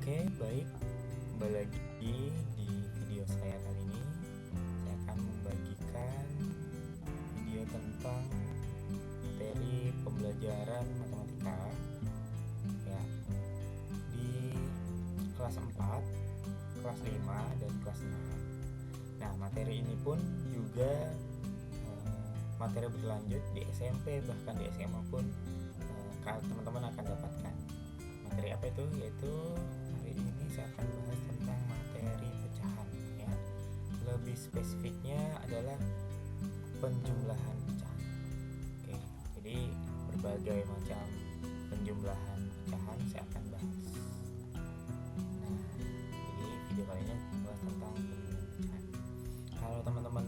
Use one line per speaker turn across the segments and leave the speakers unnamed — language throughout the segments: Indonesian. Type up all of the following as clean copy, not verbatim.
Oke, baik. Kembali lagi di video saya kali ini. Saya akan membagikan video tentang materi pembelajaran matematika ya di kelas 4, kelas 5 dan kelas 6. Nah, materi ini pun juga materi berlanjut di SMP, bahkan di SMA pun teman-teman akan dapatkan. Materi apa itu? Yaitu hari ini saya akan bahas tentang materi pecahan ya. Lebih spesifiknya adalah penjumlahan pecahan. Oke, jadi berbagai macam penjumlahan pecahan saya akan bahas. Nah, jadi video kali ini bahas tentang penjumlahan pecahan. Kalau teman-teman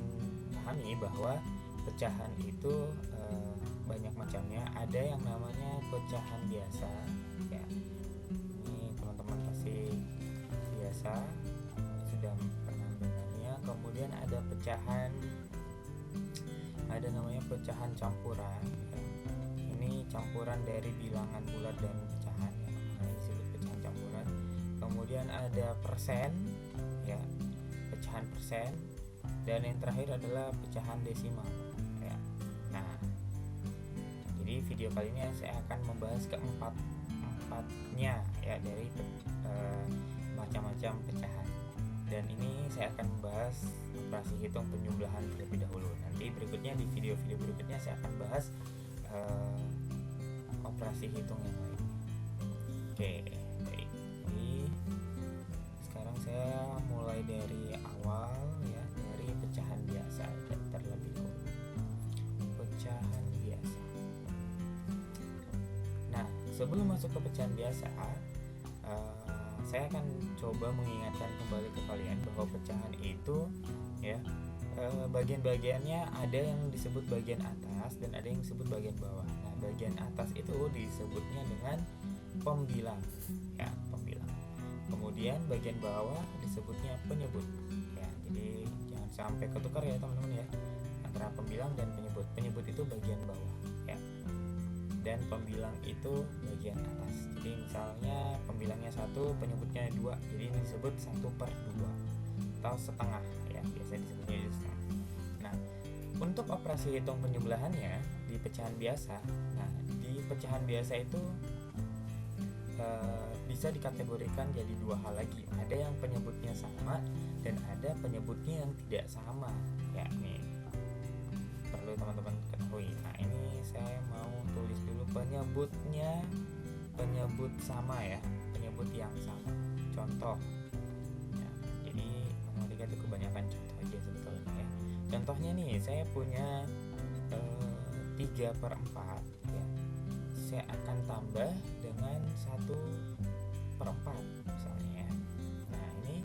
pahami bahwa pecahan itu banyak macamnya, ada yang namanya pecahan biasa ya. Ini teman-teman pasti biasa sudah pernah mendengarnya. Kemudian ada namanya pecahan campuran ya. Ini campuran dari bilangan bulat dan pecahan ya, makanya disebut pecahan campuran. Kemudian ada persen ya, pecahan persen, dan yang terakhir adalah pecahan desimal ya. Nah, jadi video kali ini saya akan membahas keempatnya ya, dari macam-macam pecahan. Dan ini saya akan membahas operasi hitung penjumlahan terlebih dahulu. Nanti berikutnya di video-video berikutnya saya akan bahas operasi hitung yang lain. Oke, baik. Jadi sekarang saya mulai dari awal ya, dari pecahan biasa terlebih dahulu. Pecahan biasa. Nah, sebelum masuk ke pecahan biasa, saya akan coba mengingatkan kembali ke kalian bahwa pecahan itu ya, bagian-bagiannya ada yang disebut bagian atas dan ada yang disebut bagian bawah. Nah, bagian atas itu disebutnya dengan pembilang ya, pembilang. Kemudian bagian bawah disebutnya penyebut ya. Jadi jangan sampai ketukar ya teman-teman ya, antara pembilang dan penyebut. Penyebut itu bagian bawah ya, dan pembilang itu bagian atas. Jadi misalnya pembilangnya 1, penyebutnya 2, jadi ini disebut 1/2 atau setengah ya, biasa disebutnya itu setengah. Nah, untuk operasi hitung penjumlahannya di pecahan biasa, nah di pecahan biasa itu bisa dikategorikan jadi dua hal lagi. Ada yang penyebutnya sama dan ada penyebutnya yang tidak sama ya. Nih perlu teman-teman ketahui. Nah, ini saya mau tulis dulu penyebutnya, penyebut sama ya, penyebut yang sama. Contoh ya, jadi matematika itu kebanyakan contoh aja sebetulnya ya. Contohnya nih, saya punya 3/4 ya, saya akan tambah dengan 1/4 misalnya ya. Nah, ini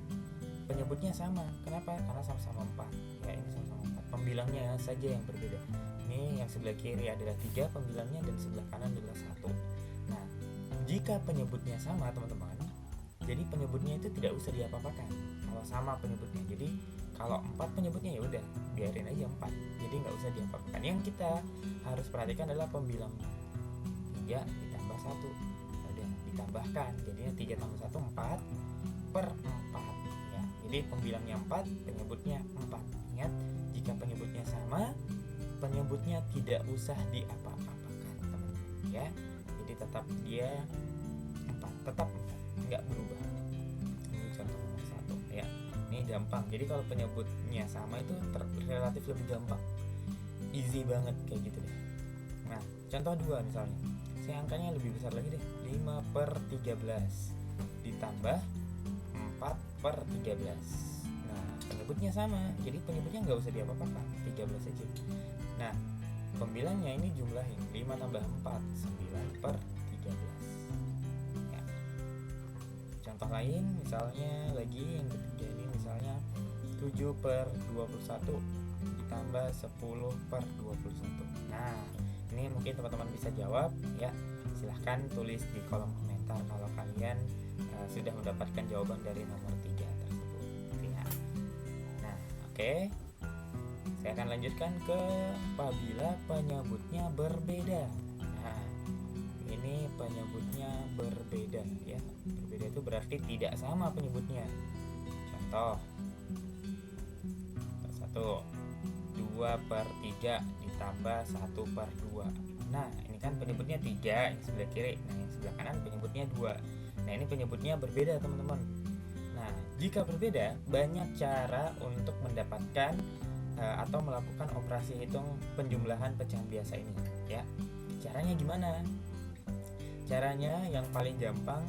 penyebutnya sama. Kenapa? Karena sama-sama 4 ya, ini sama-sama 4. Pembilangnya saja yang berbeda. Ini yang sebelah kiri adalah 3 pembilangnya dan sebelah kanan adalah 1. Nah, jika penyebutnya sama teman-teman, jadi penyebutnya itu tidak usah diapa-apakan kalau sama penyebutnya. Jadi kalau 4 penyebutnya ya udah biarin aja 4, jadi nggak usah diapa-apakan. Yang kita harus perhatikan adalah pembilang 3 ditambah 1, udah ditambahkan, jadinya 3 tambah 1 4/4 ya. Jadi pembilangnya 4, penyebutnya 4. Ingat, jika penyebutnya sama, penyebutnya tidak usah diapa-apakan teman-teman ya. Jadi tetap dia 4, tetap 4, nggak berubah. Ini contoh nomor 1 ya. Ini gampang. Jadi kalau penyebutnya sama itu relatif lebih gampang, easy banget kayak gitu deh. Nah, contoh 2 misalnya, saya angkanya lebih besar lagi deh, 5/13 ditambah 4/13. Nah, penyebutnya sama, jadi penyebutnya nggak usah diapa-apakan, 13 aja. Nah, pembilangnya ini jumlahin, 5 tambah 4, 9/13 ya. Contoh lain misalnya lagi yang ketiga ini, misalnya 7/21 ditambah 10/21. Nah, ini mungkin teman-teman bisa jawab ya. Silahkan tulis di kolom komentar kalau kalian sudah mendapatkan jawaban dari nomor 3 tersebut ya. Nah, oke. Saya akan lanjutkan ke apabila penyebutnya berbeda. Nah, ini penyebutnya berbeda ya. Berbeda itu berarti tidak sama penyebutnya. Contoh 2/3 ditambah 1/2. Nah ini kan penyebutnya 3 yang sebelah kiri, nah yang sebelah kanan penyebutnya 2. Nah ini penyebutnya berbeda teman-teman. Nah jika berbeda, banyak cara untuk mendapatkan atau melakukan operasi hitung penjumlahan pecahan biasa ini ya. Caranya gimana? Caranya yang paling gampang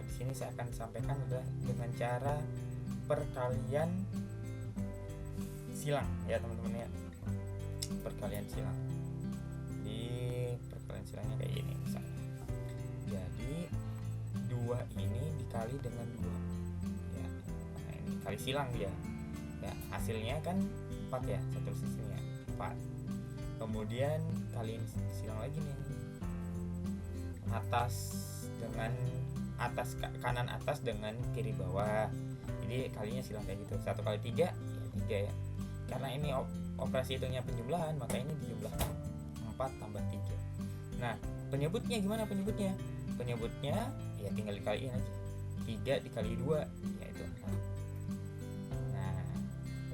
di sini saya akan sampaikan adalah dengan cara perkalian silang ya teman-teman ya. Perkalian silang. Di perkalian silangnya kayak gini misalnya. Jadi 2 ini dikali dengan 2 ya. Nah ini kali silang dia ya, hasilnya kan 4 ya, satu sisinya 4. Kemudian kaliin silang lagi nih, kanan atas dengan kiri bawah. Jadi kalinya silang kayak gitu. 1 kali 3 ya 3 ya. Karena ini operasi hitungnya penjumlahan, maka ini dijumlahkan 4 tambah 3. Nah penyebutnya gimana penyebutnya? Penyebutnya ya tinggal dikaliin aja. 3 dikali 2 yaitu 4. Nah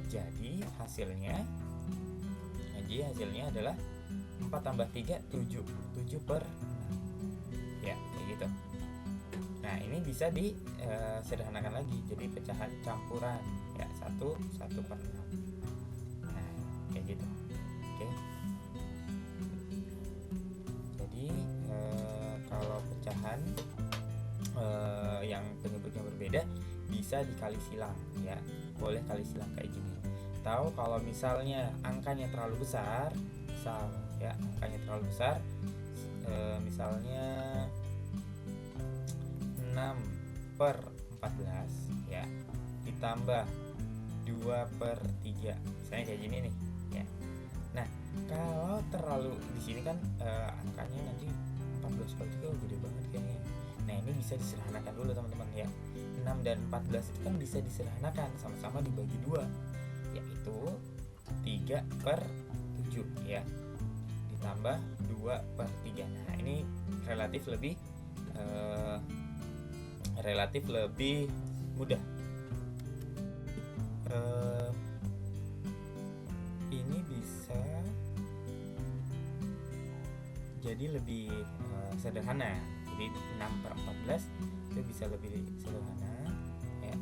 jadi hasilnya adalah 4 tambah 3 7 per 6 ya kayak gitu. Nah ini bisa disederhanakan lagi jadi pecahan campuran ya 1 per 6. Nah kayak gitu. Oke. Jadi kalau pecahan yang penyebutnya berbeda bisa dikali silang ya, boleh kali silang kayak gini. Tahu kalau misalnya angkanya terlalu besar, misalnya 6/14 ya ditambah 2/3 misalnya kayak gini nih ya. Nah kalau terlalu di sini kan angkanya nanti 14 kali 3 gede banget kayaknya. Nah ini bisa disederhanakan dulu teman-teman ya. 6 dan 14 itu kan bisa disederhanakan, sama-sama dibagi 2 yaitu 3/7 ya ditambah 2/3. Nah ini relatif lebih mudah. Ini bisa jadi lebih sederhana. Jadi 6/14 itu bisa lebih sederhana ya.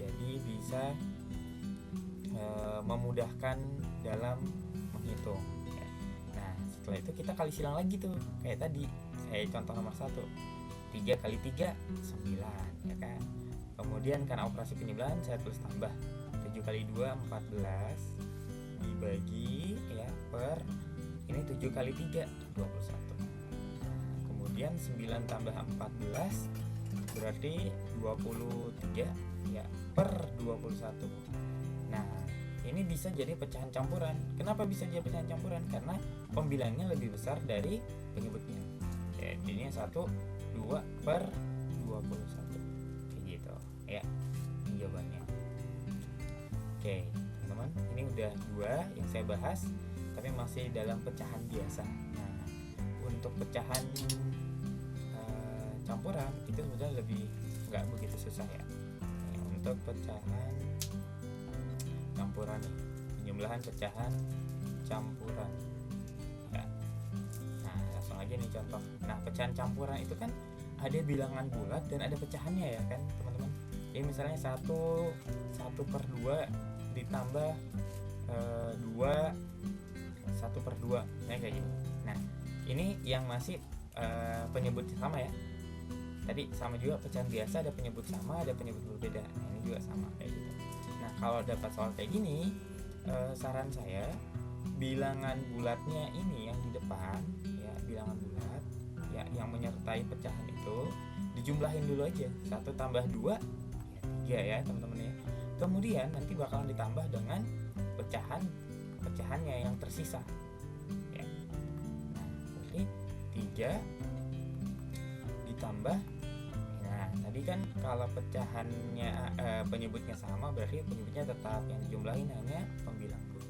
Jadi bisa memudahkan dalam menghitung ya. Nah setelah itu kita kali silang lagi tuh kayak tadi saya contoh nomor 1, 3 kali 3 9 ya kan. Kemudian karena operasi penjumlahan saya tulis tambah 7 kali 2 14 dibagi ya per ini 7 kali 3 21. Kemudian 9 tambah 14 berarti 23 ya per 21. Nah ini bisa jadi pecahan campuran. Kenapa bisa jadi pecahan campuran? Karena pembilangnya lebih besar dari penyebutnya. Jadinya 1 2/21 kayak gitu ya jawabannya. Oke teman-teman, ini udah 2 yang saya bahas, tapi masih dalam pecahan biasa. Nah untuk pecahan campuran itu sebenarnya lebih nggak begitu susah ya. Untuk pecahan campuran nih, penjumlahan pecahan campuran ya. Nah langsung aja nih contoh. Nah pecahan campuran itu kan ada bilangan bulat dan ada pecahannya ya kan teman-teman. Ini misalnya 1/2 ditambah 2 1/2 nah kayak gini. Nah ini yang masih penyebutnya sama ya. Tadi sama juga pecahan biasa, ada penyebut sama ada penyebut berbeda. Nah ini juga sama kayak gitu. Nah kalau dapat soal kayak gini, saran saya bilangan bulatnya ini yang di depan ya, bilangan bulat ya yang menyertai pecahan itu dijumlahin dulu aja. 1 tambah 2 ya 3 ya teman-teman ya. Kemudian nanti bakalan ditambah dengan pecahannya yang tersisa ya. Nah berarti 3 ditambah, nah tadi kan kalau pecahannya penyebutnya sama berarti penyebutnya tetap, yang dijumlahin hanya pembilang dulu.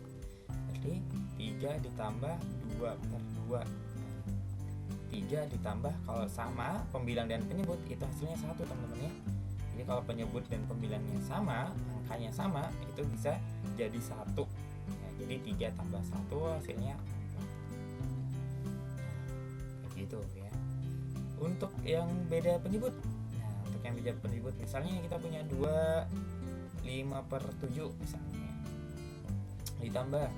Berarti 3 ditambah 2/2 3 ditambah, kalau sama pembilang dan penyebut itu hasilnya 1 teman-teman ya. Jadi kalau penyebut dan pembilangnya sama, angkanya sama, itu bisa jadi 1 ya, jadi 3 tambah 1 hasilnya 4. Kayak gitu ya. Untuk yang beda penyebut, nah untuk yang beda penyebut misalnya kita punya 5/7 misalnya, ditambah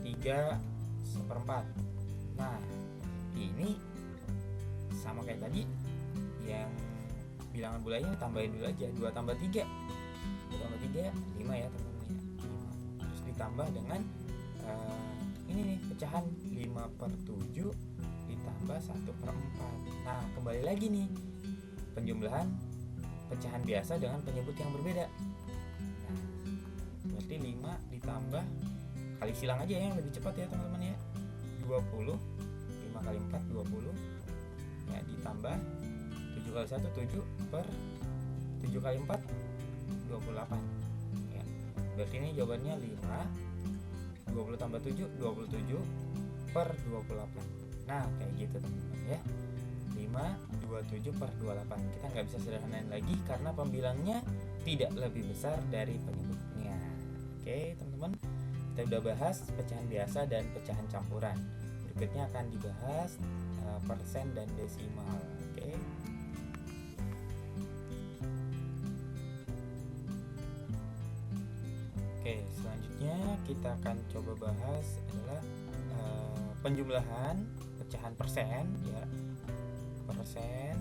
3/4. Nah ini sama kayak tadi, yang bilangan bulannya tambahin dulu aja, 2 tambah 3 5 ya teman-teman ya, 5. Terus ditambah dengan ini nih pecahan 5/7 ditambah 1/4. Nah kembali lagi nih penjumlahan pecahan biasa dengan penyebut yang berbeda. Nah berarti 5 ditambah, kali silang aja yang lebih cepat ya teman-teman ya, 20. 5 kali 4 20 ya, ditambah 7 kali 1 7 per 7 kali 4 28 ya. Berarti ini jawabannya 5. 20 tambah 7 27 per 28. Nah kayak gitu teman-teman ya, 5 27 per 28. Kita nggak bisa sederhanain lagi karena pembilangnya tidak lebih besar dari penyebutnya. Oke teman-teman, kita udah bahas pecahan biasa dan pecahan campuran. Berikutnya akan dibahas persen dan desimal. Oke. Oke, selanjutnya kita akan coba bahas adalah penjumlahan pecahan persen ya. Persen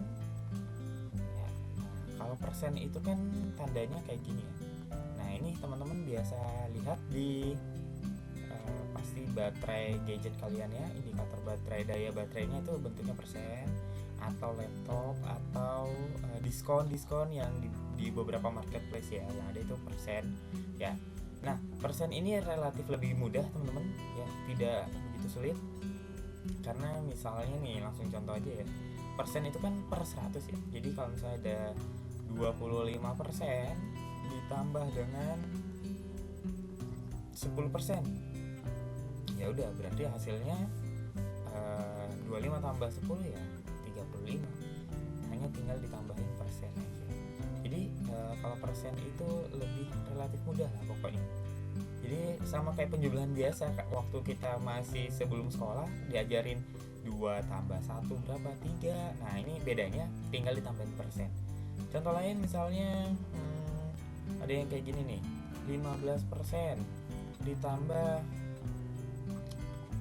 ya. Nah, kalau persen itu kan tandanya kayak gini ya. Nah ini teman-teman biasa lihat di pasti baterai gadget kalian ya, indikator baterai, daya baterainya itu bentuknya persen, atau laptop, atau diskon yang di beberapa marketplace ya, yang ada itu persen ya. Nah persen ini relatif lebih mudah teman-teman ya, tidak begitu sulit, karena misalnya nih langsung contoh aja ya, persen itu kan per 100 ya. Jadi kalau misalnya ada 25% ditambah dengan 10%, ya udah berarti hasilnya 25 tambah 10 ya 35. Hanya tinggal ditambahin persen aja. Jadi kalau persen itu lebih relatif mudah lah pokoknya. Jadi sama kayak penjumlahan biasa, waktu kita masih sebelum sekolah diajarin 2 tambah 1 berapa? 3. Nah ini bedanya tinggal ditambahin persen. Contoh lain misalnya ada yang kayak gini nih, 15% ditambah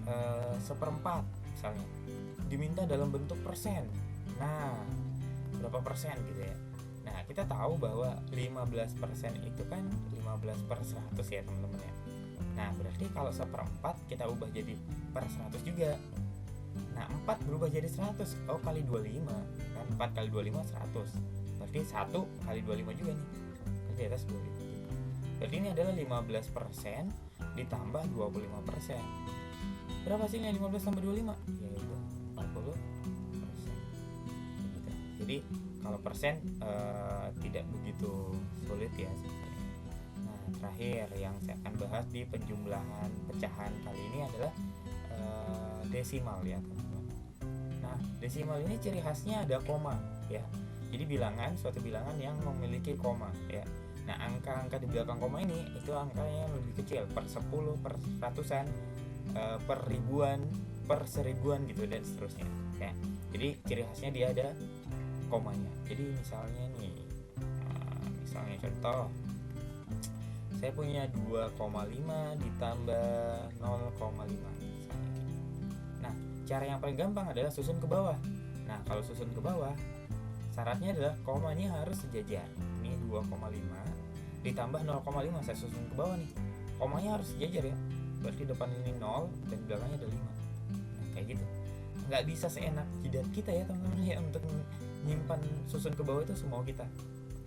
1/4 misalnya, diminta dalam bentuk persen. Nah berapa persen gitu ya. Nah kita tahu bahwa 15% itu kan 15 per 100 ya teman-teman ya. Nah berarti kalau 1/4 kita ubah jadi per 100 juga. Nah 4 berubah jadi 100, oh kali 25 kan, 4 kali 25 100. Berarti 1 kali 25 juga nih, kan di atas 25. Berarti ini adalah 15% ditambah 25%. Berapa hasilnya 15 tambah 25? Yaitu 40%. Gitu. Jadi kalau persen tidak begitu sulit ya sebenarnya. Nah terakhir yang saya akan bahas di penjumlahan pecahan kali ini adalah desimal ya teman-teman. Nah desimal ini ciri khasnya ada koma ya. Jadi suatu bilangan yang memiliki koma ya. Nah angka-angka di belakang koma ini itu angkanya lebih kecil, per 10, per ratusan, per ribuan, per seribuan gitu dan seterusnya ya. Jadi ciri khasnya dia ada komanya. Jadi misalnya nih, misalnya contoh saya punya 2,5 ditambah 0,5 misalnya. Nah cara yang paling gampang adalah susun ke bawah. Nah kalau susun ke bawah syaratnya adalah komanya harus sejajar. Ini 2,5 ditambah 0,5, saya susun ke bawah nih, komanya harus sejajar ya. Berarti depan ini 0 dan belakangnya ada 5. Nah kayak gitu. Nggak bisa seenak jidat kita ya teman-teman ya untuk nyimpan susun ke bawah itu semua kita.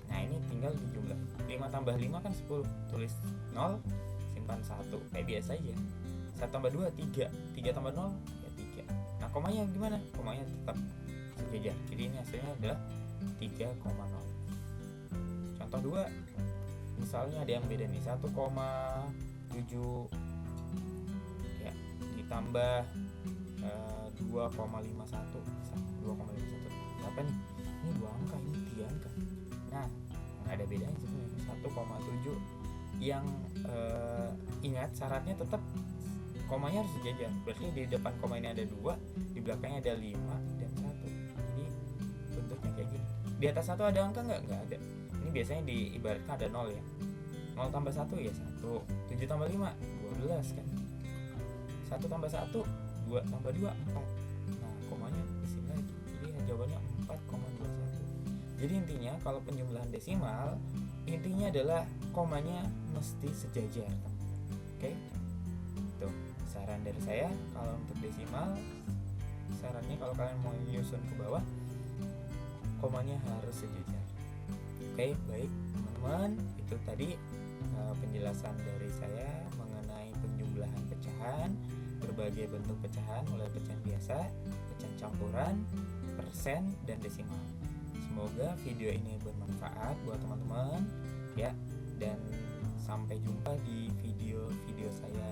Nah ini tinggal dijumlah, 5 tambah 5 kan 10, tulis 0, simpan 1 kayak biasa aja. 1 tambah 2 3, 3 tambah 0 ya 3. Nah komanya gimana? Komanya tetap sejajar, jadi ini hasilnya adalah 3,0. Contoh 2, misalnya ada yang beda nih, 1,7 ya ditambah 2,51 misalnya 2,51. Apa nih? Ini 2 angka, ini 3 angka. Nah, nggak ada bedanya sebenarnya. 1,7 yang ingat syaratnya tetap komanya harus sejajar. Berarti di depan koma ini ada 2, di belakangnya ada 5 dan 1. Jadi bentuknya kayak gini. Di atas 1 ada angka nggak? Nggak ada. Ini biasanya diibaratkan ada 0 ya. 0 tambah 1 ya 1. 7 tambah 5 12 kan. 1 tambah 1 2 tambah 2 4. Nah, komanya di sini lagi. Jadi jawabannya 4,21. Jadi intinya kalau penjumlahan desimal, intinya adalah komanya mesti sejajar. Oke? Tuh, saran dari saya kalau untuk desimal, sarannya kalau kalian mau nyusun ke bawah, komanya harus sejajar. Oke, baik teman-teman, itu tadi penjelasan dari saya mengenai penjumlahan pecahan, berbagai bentuk pecahan, mulai pecahan biasa, pecahan campuran, persen, dan desimal. Semoga video ini bermanfaat buat teman-teman ya, dan sampai jumpa di video-video saya